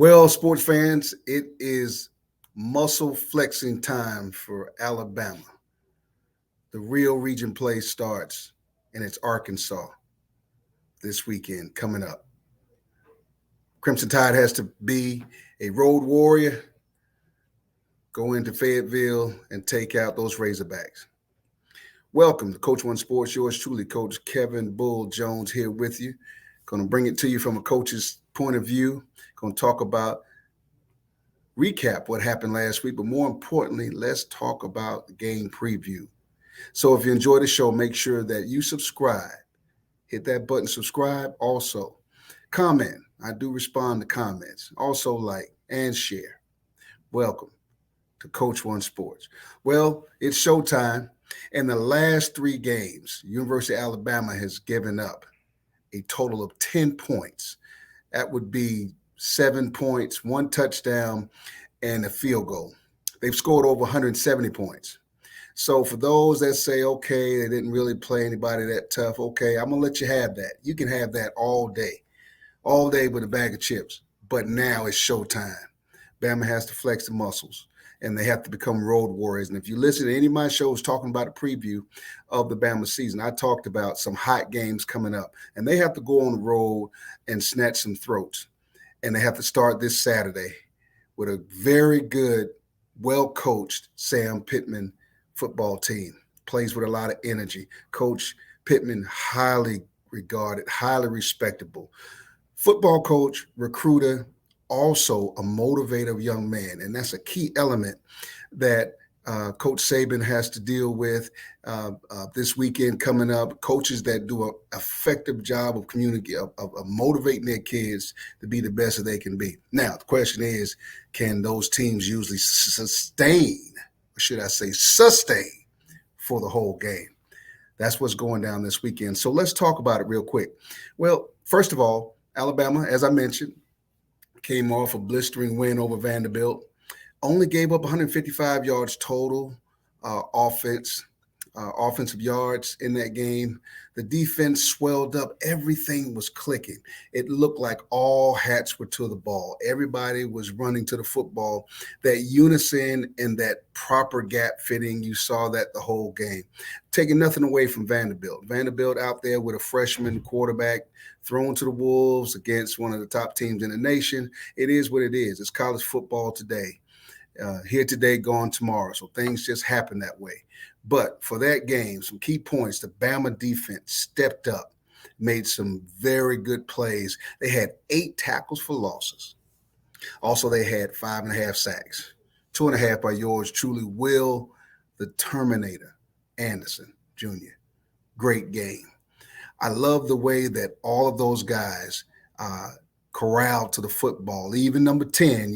Well, sports fans, it is muscle flexing time for Alabama. The real region play starts, and it's Arkansas this weekend coming up. Crimson Tide has to be a road warrior, go into Fayetteville, and take out those Razorbacks. Welcome to Coach One Sports. Yours truly, Coach Kevin Bull Jones, here with you. Going to bring it to you from a coach's point of view. Going to talk about recap what happened last week, but more importantly, let's talk about the game preview. So if you enjoy the show, make sure that you subscribe. Hit that button, subscribe. Also, comment. I do respond to comments. Also, like and share. Welcome to Coach One Sports. Well, it's showtime. In the last three games, University of Alabama has given up a total of 10 points. That would be 7 points, one touchdown, and a field goal. They've scored over 170 points. So for those that say, okay, they didn't really play anybody that tough, okay, I'm going to let you have that. You can have that all day with a bag of chips. But now it's showtime. Bama has to flex the muscles, and they have to become road warriors. And if you listen to any of my shows talking about a preview of the Bama season, I talked about some hot games coming up. And they have to go on the road and snatch some throats. And they have to start this Saturday with a very good, well-coached Sam Pittman football team. Plays with a lot of energy. Coach Pittman, highly regarded, highly respectable. Football coach, recruiter, also a motivator young man. And that's a key element that Coach Saban has to deal with this weekend coming up. Coaches that do an effective job of of motivating their kids to be the best that they can be. Now, the question is, can those teams usually sustain, or should I say sustain, for the whole game? That's what's going down this weekend. So let's talk about it real quick. Well, first of all, Alabama, as I mentioned, came off a blistering win over Vanderbilt. Only gave up 155 yards total offensive yards in that game. The defense swelled up. Everything was clicking. It looked like all hats were to the ball. Everybody was running to the football. That unison and that proper gap fitting, you saw that the whole game. Taking nothing away from Vanderbilt. Vanderbilt out there with a freshman quarterback thrown to the wolves against one of the top teams in the nation. It is what it is. It's college football today. Here today, gone tomorrow. So things just happen that way. But for that game, some key points, the Bama defense stepped up, made some very good plays. They had 8 tackles for losses. Also, they had 5.5 sacks, 2.5 by yours truly, Will the Terminator Anderson Jr. Great game. I love the way that all of those guys corralled to the football. Even number 10,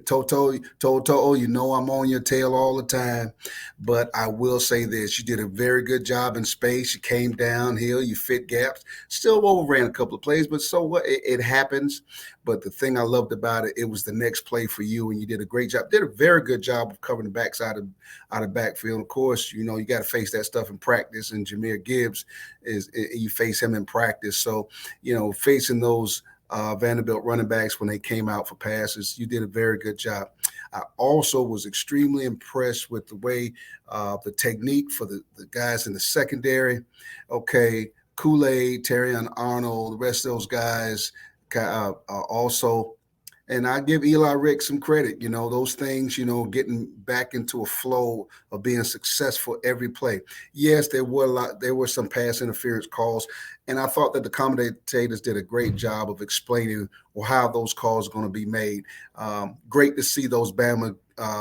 Toto, I'm on your tail all the time. But I will say this, you did a very good job in space. You came downhill, you fit gaps. Still overran a couple of plays, but so what? It happens. But the thing I loved about it, it was the next play for you, and you did a great job. Did a very good job of covering the backside of backfield. Of course, you got to face that stuff in practice, and Jahmyr Gibbs you face him in practice. So, facing those Vanderbilt running backs when they came out for passes, you did a very good job. I also was extremely impressed with the way the technique for the guys in the secondary. Okay, Kool-Aid, Terrion Arnold, the rest of those guys also. And I give Eli Rick some credit, those things, getting back into a flow of being successful every play. Yes, there were some pass interference calls, and I thought that the commentators did a great job of explaining how those calls are going to be made. Great to see those Bama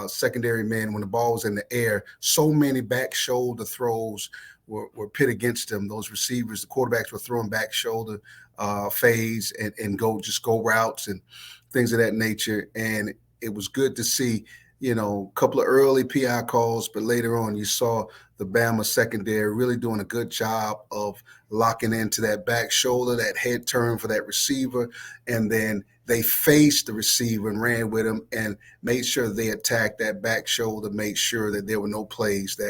secondary men when the ball was in the air. So many back shoulder throws were pit against them. Those receivers, the quarterbacks were throwing back shoulder fades and go routes and things of that nature. And it was good to see, a couple of early PI calls, but later on you saw the Bama secondary really doing a good job of locking into that back shoulder, that head turn for that receiver. And then they faced the receiver and ran with him and made sure they attacked that back shoulder, made sure that there were no plays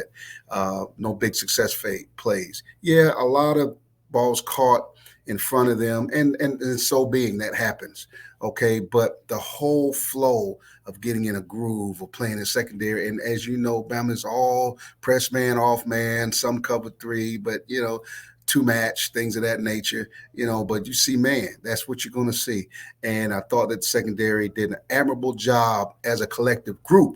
no big success plays. Yeah, a lot of balls caught in front of them, and so being that happens. Okay, but the whole flow of getting in a groove of playing in secondary, and as you know, Bama's all press man, off man, some cover three, but two match things of that nature. But you see, man, that's what you're going to see. And I thought that the secondary did an admirable job as a collective group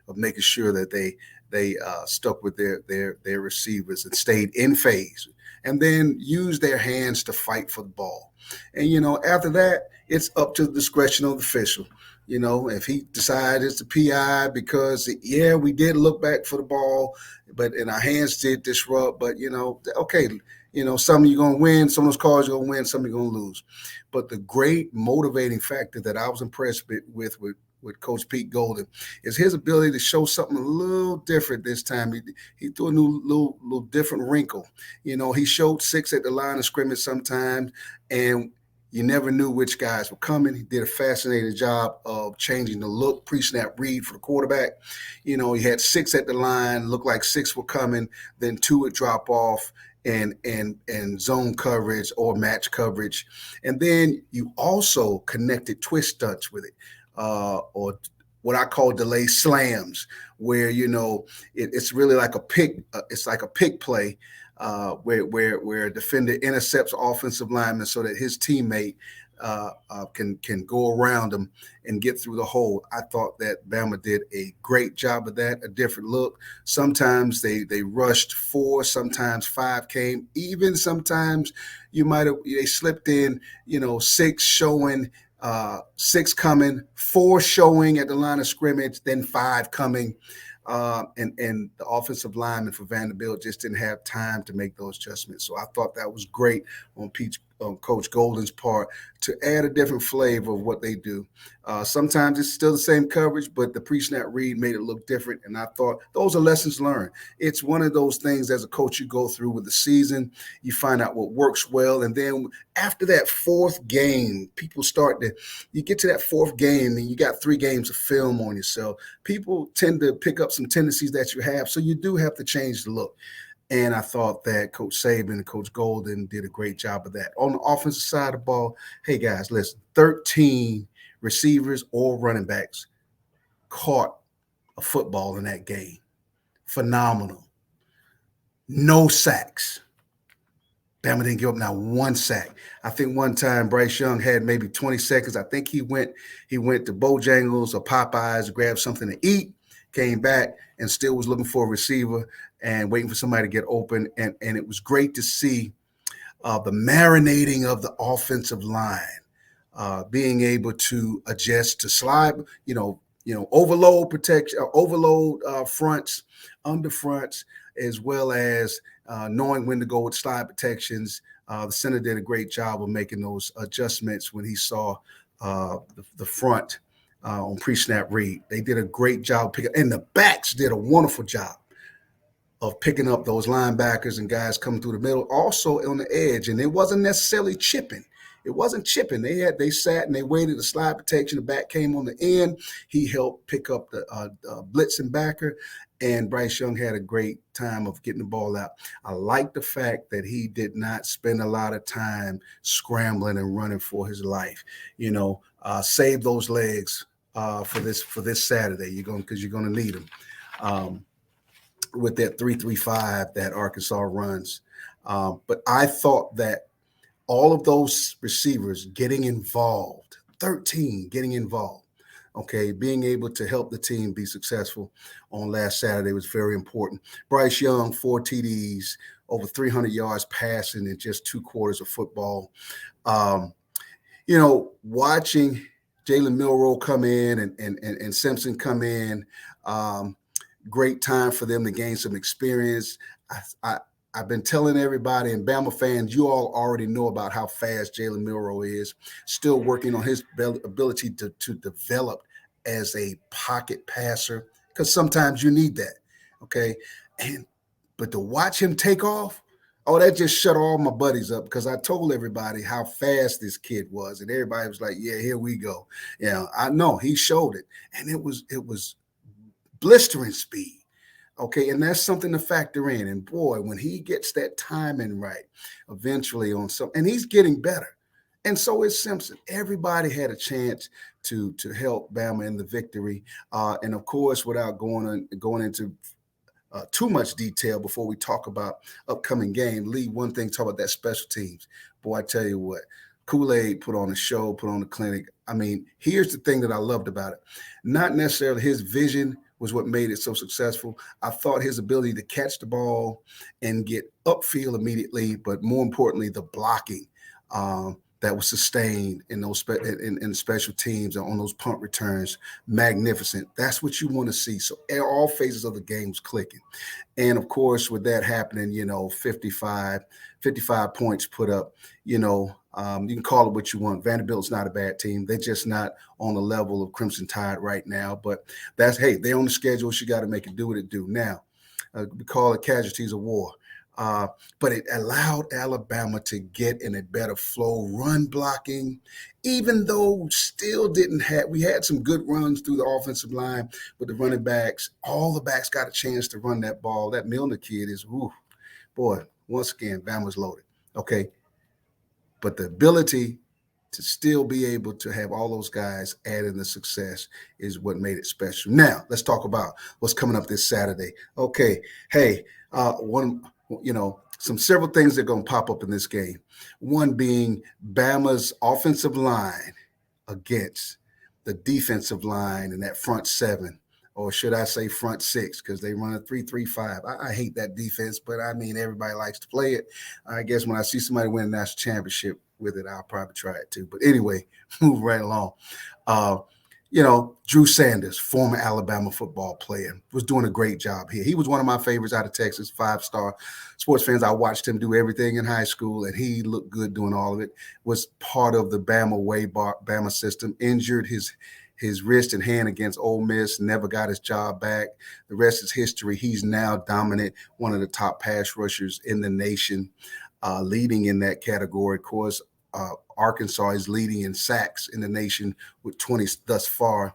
of making sure that they stuck with their receivers and stayed in phase, and then used their hands to fight for the ball. And after that, it's up to the discretion of the official. If he decides it's the PI, because yeah, we did look back for the ball, and our hands did disrupt. But okay, some you're gonna win, some of those calls you're gonna win, some you're gonna lose. But the great motivating factor that I was impressed with Coach Pete Golden is his ability to show something a little different this time. He threw a new little different wrinkle. He showed 6 at the line of scrimmage sometimes, and you never knew which guys were coming. He did a fascinating job of changing the look, pre-snap read for the quarterback. He had 6 at the line, looked like 6 were coming, then 2 would drop off, and zone coverage or match coverage. And then you also connected twist stunts with it, or what I call delay slams, where it's really like a pick. It's like a pick play, where a defender intercepts offensive lineman so that his teammate can go around him and get through the hole. I thought that Bama did a great job of that, a different look. Sometimes they rushed 4, sometimes 5 came. Even sometimes they slipped in, 6 showing, 6 coming, 4 showing at the line of scrimmage, then 5 coming. And the offensive lineman for Vanderbilt just didn't have time to make those adjustments. So I thought that was great on Coach Golden's part to add a different flavor of what they do. Sometimes it's still the same coverage, but the pre-snap read made it look different. And I thought those are lessons learned. It's one of those things as a coach you go through with the season. You find out what works well. And then after that 4th game, you get to that 4th game and you got 3 games of film on yourself. People tend to pick up some tendencies that you have. So you do have to change the look. And I thought that Coach Saban and Coach Golden did a great job of that. On the offensive side of the ball, hey, guys, listen, 13 receivers or running backs caught a football in that game. Phenomenal. No sacks. Bama didn't give up not 1 sack. I think one time Bryce Young had maybe 20 seconds. I think he went to Bojangles or Popeyes to grab something to eat, came back and still was looking for a receiver and waiting for somebody to get open. And it was great to see the marinating of the offensive line, being able to adjust to slide, overload protection, overload fronts, under fronts, as well as knowing when to go with slide protections. The center did a great job of making those adjustments when he saw the front on pre-snap read. They did a great job picking, and the backs did a wonderful job of picking up those linebackers and guys coming through the middle, also on the edge. And it wasn't necessarily chipping. It wasn't chipping. They sat and they waited. The slide protection. The back came on the end. He helped pick up the blitzing backer, and Bryce Young had a great time of getting the ball out. I like the fact that he did not spend a lot of time scrambling and running for his life. Save those legs for this Saturday. Because you're gonna need them. With that 3-3-5 that Arkansas runs. But I thought that all of those receivers getting involved, 13 getting involved, okay, being able to help the team be successful on last Saturday was very important. Bryce Young, 4 TDs, over 300 yards passing in just 2 quarters of football. Watching Jalen Milroe come in and Simpson come in, great time for them to gain some experience. I've been telling everybody, and Bama fans, you all already know about how fast Jalen Milroe is, still working on his ability to develop as a pocket passer, because sometimes you need that, okay? But to watch him take off, that just shut all my buddies up, because I told everybody how fast this kid was, and everybody was like, yeah, here we go. I know he showed it, and it was blistering speed. Okay, and that's something to factor in. And boy, when he gets that timing right, eventually on some, and he's getting better. And so is Simpson. Everybody had a chance to help Bama in the victory. And of course, without going into too much detail before we talk about upcoming game, Lee, one thing, talk about that special teams. Boy, I tell you what, Kool-Aid put on a show, put on a clinic. I mean, here's the thing that I loved about it. Not necessarily his vision was what made it so successful. I thought his ability to catch the ball and get upfield immediately, but more importantly, the blocking that was sustained in those in special teams and on those punt returns, magnificent. That's what you want to see. So all phases of the game was clicking. And of course, with that happening, 55 points put up, you can call it what you want. Vanderbilt's not a bad team. They're just not on the level of Crimson Tide right now. But they're on the schedule. You got to make it do what it do. Now, we call it casualties of war. But it allowed Alabama to get in a better flow, run blocking, even though we had some good runs through the offensive line with the running backs. All the backs got a chance to run that ball. That Milner kid is, boy, once again, Bama's loaded. Okay. But the ability to still be able to have all those guys add in the success is what made it special. Now, let's talk about what's coming up this Saturday. Okay. Hey, several things that are going to pop up in this game. One being Bama's offensive line against the defensive line and that front seven, or should I say front six, because they run a 3-3-5. I hate that defense, but I mean, everybody likes to play it. I guess when I see somebody win a national championship with it, I'll probably try it too. But anyway, move right along. Drew Sanders, former Alabama football player, was doing a great job here. He was one of my favorites out of Texas, 5-star sports fans. I watched him do everything in high school, and he looked good doing all of it. Was part of the Bama way, Bama system. Injured his wrist and hand against Ole Miss, never got his job back. The rest is history. He's now dominant, one of the top pass rushers in the nation, leading in that category. Of course, Arkansas is leading in sacks in the nation with 20 thus far,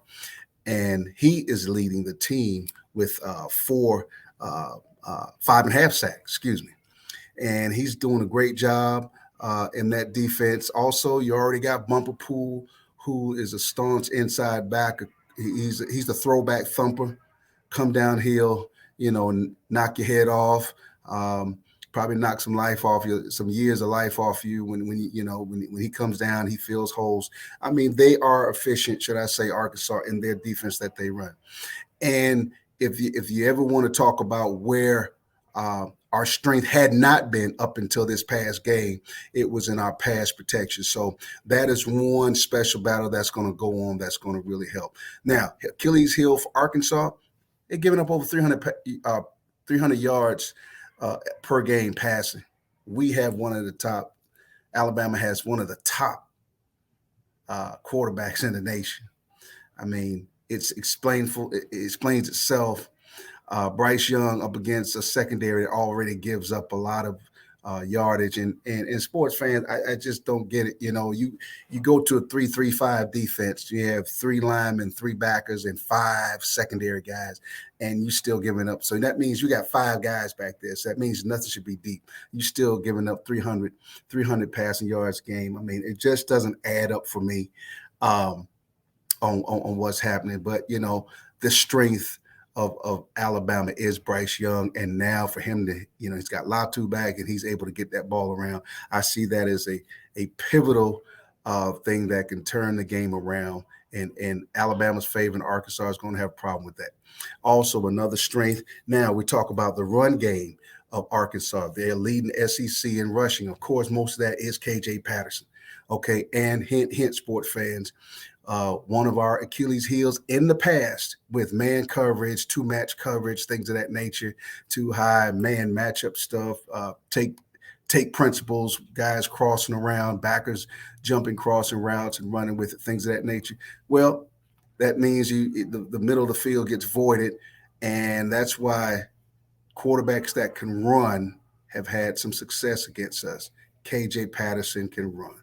and he is leading the team with 5.5 sacks, excuse me. And he's doing a great job in that defense. Also, you already got Bumper Pool, who is a staunch inside back. He's the throwback thumper, come downhill, knock your head off. Probably knock some years of life off you when he comes down, he fills holes. I mean, they are efficient, should I say, Arkansas, in their defense that they run. And if you ever want to talk about where our strength had not been up until this past game, it was in our pass protection. So that is one special battle that's going to go on that's going to really help. Now, Achilles heel for Arkansas, they're giving up over 300 yards per game passing. We have one of the top. Alabama has one of the top quarterbacks in the nation. I mean, it explains itself. Bryce Young up against a secondary that already gives up a lot of yardage, and sports fans, I just don't get it. You go to a 3-3-5 defense, you have 3 linemen, 3 backers, and 5 secondary guys, and you still giving up. So that means you got 5 guys back there. So that means nothing should be deep. You still giving up 300 passing yards a game. I mean, it just doesn't add up for me on what's happening. But the strength of Alabama is Bryce Young, and now for him to, he's got Latu back and he's able to get that ball around. I see that as a pivotal thing that can turn the game around, and Alabama's favor, and Arkansas is going to have a problem with that. Also, another strength. Now we talk about the run game of Arkansas. They're leading SEC in rushing. Of course, most of that is KJ Patterson. Okay, and hint, sports fans, one of our Achilles heels in the past with man coverage, 2-match coverage, things of that nature, too high man matchup stuff, take principles, guys crossing around, backers jumping, crossing routes and running with it, things of that nature. Well, that means the middle of the field gets voided, and that's why quarterbacks that can run have had some success against us. KJ Patterson can run.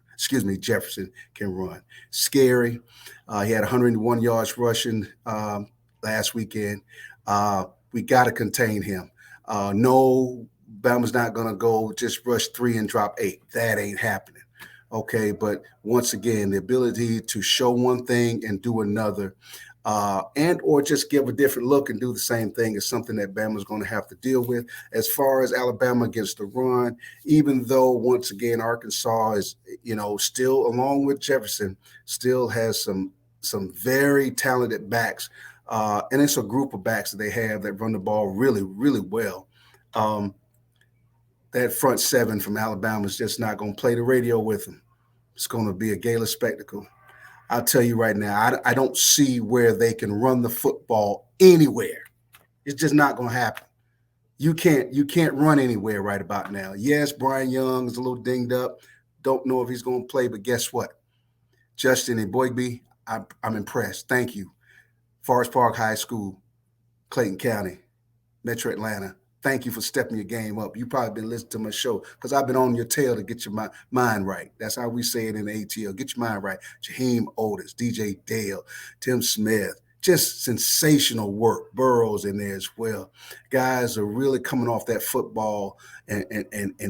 Jefferson can run. Scary. He had 101 yards rushing last weekend. We got to contain him. No, Bama's not going to go just rush 3 and drop 8. That ain't happening. Okay, but once again, the ability to show one thing and do another, and or just give a different look and do the same thing is something that Bama's going to have to deal with. As far as Alabama against the run, even though once again Arkansas is, still along with Jefferson, still has some very talented backs, and it's a group of backs that they have that run the ball really, really well. That front seven from Alabama is just not going to play the radio with them. It's going to be a gala spectacle. I'll tell you right now, I don't see where they can run the football anywhere. It's just not going to happen. You can't run anywhere right about now. Yes, Brian Young is a little dinged up. Don't know if he's going to play, but guess what? Justin and Boygby, I'm impressed. Thank you. Forest Park High School, Clayton County, Metro Atlanta. Thank you for stepping your game up. You've probably been listening to my show because I've been on your tail to get your mind right. That's how we say it in the ATL. Get your mind right. Jaheim Otis, DJ Dale, Tim Smith. Just sensational work. Burrows in there as well. Guys are really coming off that football and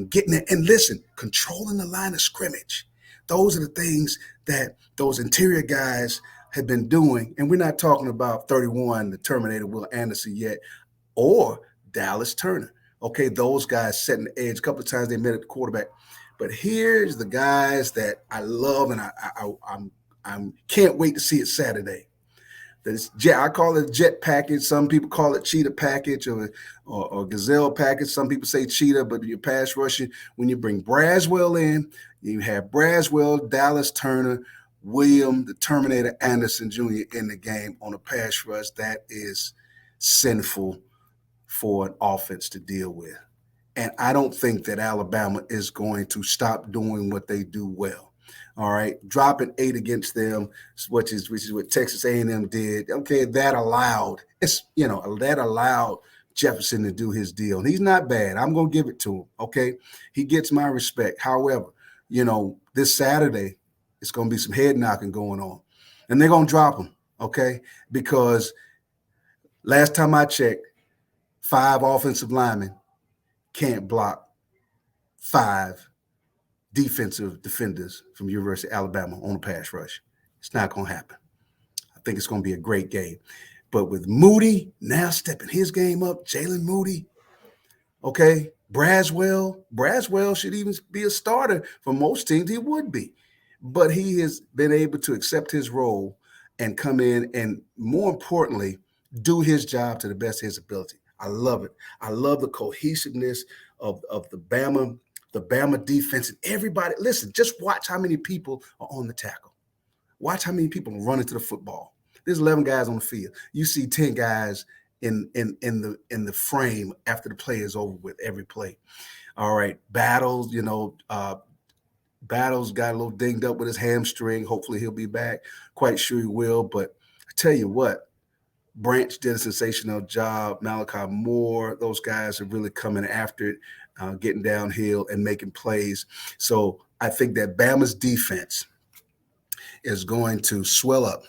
getting it. And listen, controlling the line of scrimmage. Those are the things that those interior guys have been doing. And we're not talking about 31, the Terminator, Will Anderson yet, or Dallas Turner. Okay, those guys setting the edge. A couple of times they met at the quarterback. But here's the guys that I love, and I can't wait to see it Saturday. I call it jet package. Some people call it cheetah package or gazelle package. Some people say cheetah, but your pass rushing, when you bring Braswell in, you have Braswell, Dallas Turner, William, the Terminator Anderson Jr. in the game on a pass rush. That is sinful for an offense to deal with. And I don't think that Alabama is going to stop doing what they do well. All right, dropping 8 against them, which is what Texas A&M did. Okay, that allowed Jefferson to do his deal. And he's not bad. I'm going to give it to him. Okay, he gets my respect. However, this Saturday it's going to be some head knocking going on, and they're going to drop him. Okay, because last time I checked, 5 offensive linemen can't block 5 defensive defenders from University of Alabama on a pass rush. It's not going to happen. I think it's going to be a great game. But with Moody now stepping his game up, Jalen Moody, okay, Braswell should even be a starter for most teams. He would be. But he has been able to accept his role and come in and, more importantly, do his job to the best of his ability. I love it. I love the cohesiveness of the Bama defense, and everybody. Listen, just watch how many people are on the tackle. Watch how many people are running to the football. There's 11 guys on the field. You see 10 guys in the frame after the play is over with every play. All right, Battles, Battles got a little dinged up with his hamstring. Hopefully he'll be back. Quite sure he will. But I tell you what, Branch did a sensational job. Malachi Moore, those guys are really coming after it, getting downhill and making plays. So I think that Bama's defense is going to swell up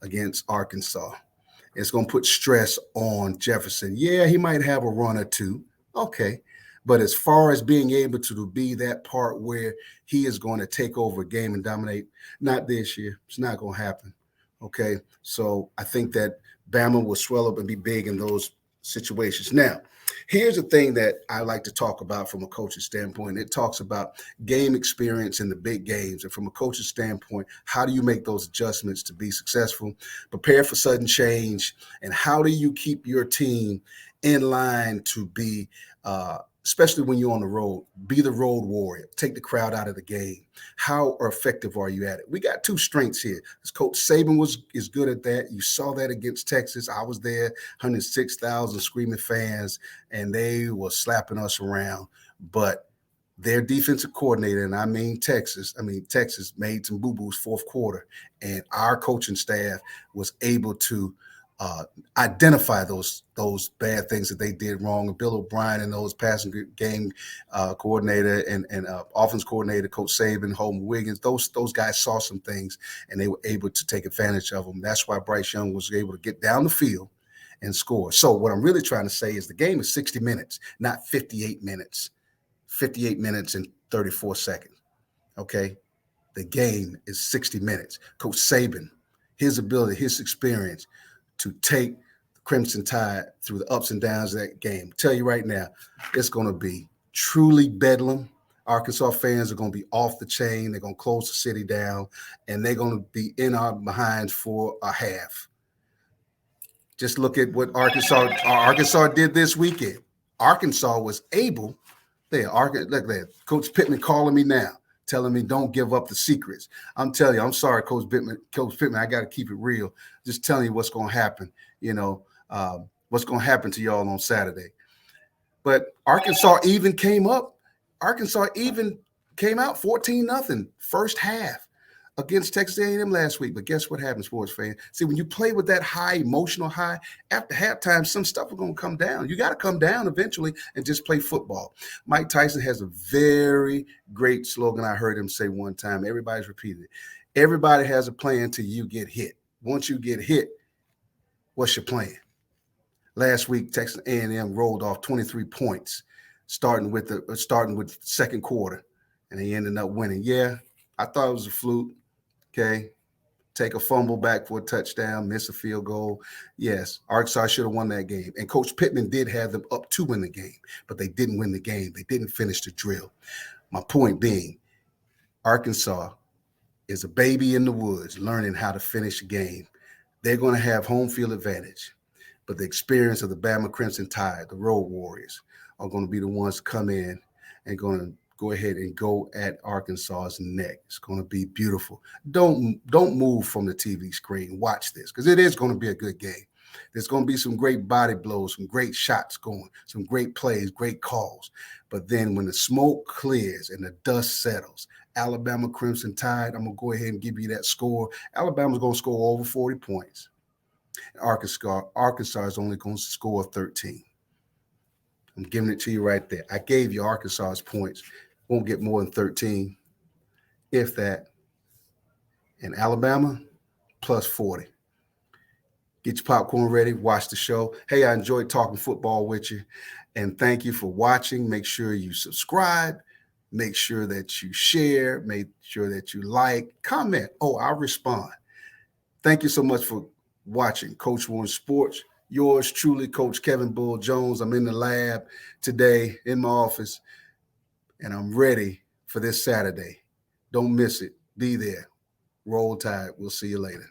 against Arkansas. It's going to put stress on Jefferson. Yeah, he might have a run or two. Okay. But as far as being able to be that part where he is going to take over a game and dominate, not this year. It's not going to happen. Okay. So I think that Bama will swell up and be big in those situations. Now, here's the thing that I like to talk about from a coaching standpoint. It talks about game experience in the big games. And from a coaching standpoint, how do you make those adjustments to be successful, prepare for sudden change, and how do you keep your team in line to be especially when you're on the road, be the road warrior, take the crowd out of the game. How effective are you at it? We got 2 strengths here. Coach Saban is good at that. You saw that against Texas. I was there, 106,000 screaming fans, and they were slapping us around. But their defensive coordinator, and I mean Texas made some boo-boos fourth quarter, and our coaching staff was able to identify those bad things that they did wrong. And Bill O'Brien and those passing game coordinator and offense coordinator, Coach Saban, Holman Wiggins, those guys saw some things and they were able to take advantage of them. That's why Bryce Young was able to get down the field and score. So what I'm really trying to say is the game is 60 minutes, not 58 minutes. 58 minutes and 34 seconds. Okay. The game is 60 minutes. Coach Saban, his ability, his experience to take the Crimson Tide through the ups and downs of that game. I'll tell you right now, it's going to be truly bedlam. Arkansas fans are going to be off the chain. They're going to close the city down, and they're going to be in our behinds for a half. Just look at what Arkansas did this weekend. Arkansas was able. Look there, Coach Pittman calling me now, telling me don't give up the secrets. I'm telling you, I'm sorry, Coach Pittman. I got to keep it real. Just telling you what's going to happen. What's going to happen to y'all on Saturday. But Arkansas even came up. Arkansas even came out 14-0 first half against Texas A&M last week. But guess what happens, sports fans? See, when you play with that high emotional high, after halftime, some stuff is going to come down. You got to come down eventually and just play football. Mike Tyson has a very great slogan I heard him say one time. Everybody's repeated it. Everybody has a plan till you get hit. Once you get hit, what's your plan? Last week, Texas A&M rolled off 23 points, starting with second quarter, and they ended up winning. Yeah, I thought it was a fluke. Okay, take a fumble back for a touchdown, miss a field goal. Yes, Arkansas should have won that game. And Coach Pittman did have them up to win the game, but they didn't win the game. They didn't finish the drill. My point being, Arkansas is a baby in the woods learning how to finish a game. They're going to have home field advantage, but the experience of the Bama Crimson Tide, the Road Warriors, are going to be the ones to come in and going to go ahead and go at Arkansas's neck. It's going to be beautiful. Don't move from the TV screen. Watch this, because it is going to be a good game. There's going to be some great body blows, some great shots going, some great plays, great calls. But then when the smoke clears and the dust settles, Alabama Crimson Tide, I'm going to go ahead and give you that score. Alabama's going to score over 40 points. Arkansas is only going to score 13. I'm giving it to you right there. I gave you Arkansas's points. Won't get more than 13, if that. And Alabama, plus 40. Get your popcorn ready. Watch the show. Hey, I enjoyed talking football with you. And thank you for watching. Make sure you subscribe. Make sure that you share. Make sure that you like, comment. Oh, I'll respond. Thank you so much for watching Coach Warren Sports. Yours truly, Coach Kevin Bull Jones. I'm in the lab today in my office, and I'm ready for this Saturday. Don't miss it. Be there. Roll Tide. We'll see you later.